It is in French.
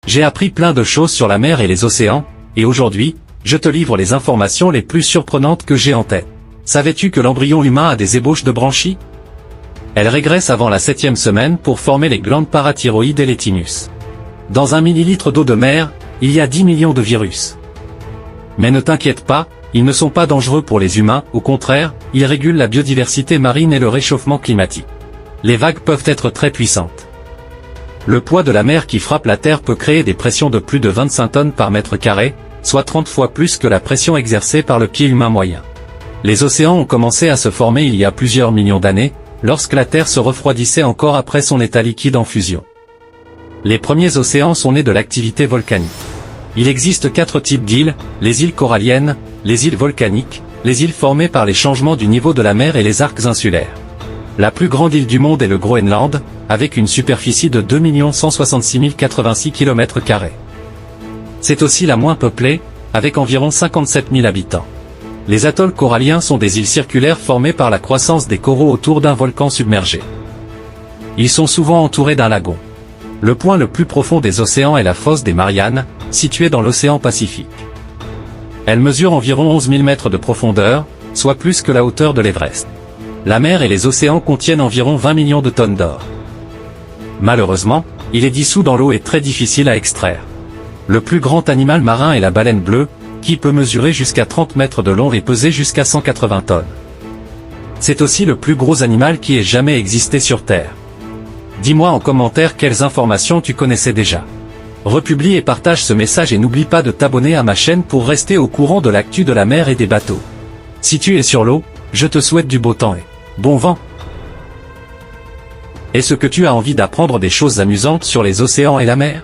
J'ai appris plein de choses sur la mer et les océans, et aujourd'hui, je te livre les informations les plus surprenantes que j'ai en tête. Savais-tu que l'embryon humain a des ébauches de branchies? Elles régressent avant la 7e semaine pour former les glandes parathyroïdes et les thymus. Dans 1 millilitre d'eau de mer, il y a 10 millions de virus. Mais ne t'inquiète pas, ils ne sont pas dangereux pour les humains, au contraire, ils régulent la biodiversité marine et le réchauffement climatique. Les vagues peuvent être très puissantes. Le poids de la mer qui frappe la Terre peut créer des pressions de plus de 25 tonnes par mètre carré, soit 30 fois plus que la pression exercée par le pied humain moyen. Les océans ont commencé à se former il y a plusieurs millions d'années, lorsque la Terre se refroidissait encore après son état liquide en fusion. Les premiers océans sont nés de l'activité volcanique. Il existe 4 types d'îles, les îles coralliennes, les îles volcaniques, les îles formées par les changements du niveau de la mer et les arcs insulaires. La plus grande île du monde est le Groenland, avec une superficie de 2 166 086 km². C'est aussi la moins peuplée, avec environ 57 000 habitants. Les atolls coralliens sont des îles circulaires formées par la croissance des coraux autour d'un volcan submergé. Ils sont souvent entourés d'un lagon. Le point le plus profond des océans est la fosse des Mariannes, située dans l'océan Pacifique. Elle mesure environ 11 000 mètres de profondeur, soit plus que la hauteur de l'Everest. La mer et les océans contiennent environ 20 millions de tonnes d'or. Malheureusement, il est dissous dans l'eau et très difficile à extraire. Le plus grand animal marin est la baleine bleue, qui peut mesurer jusqu'à 30 mètres de long et peser jusqu'à 180 tonnes. C'est aussi le plus gros animal qui ait jamais existé sur Terre. Dis-moi en commentaire quelles informations tu connaissais déjà. Republie et partage ce message et n'oublie pas de t'abonner à ma chaîne pour rester au courant de l'actu de la mer et des bateaux. Si tu es sur l'eau, je te souhaite du beau temps et bon vent. Est-ce que tu as envie d'apprendre des choses amusantes sur les océans et la mer?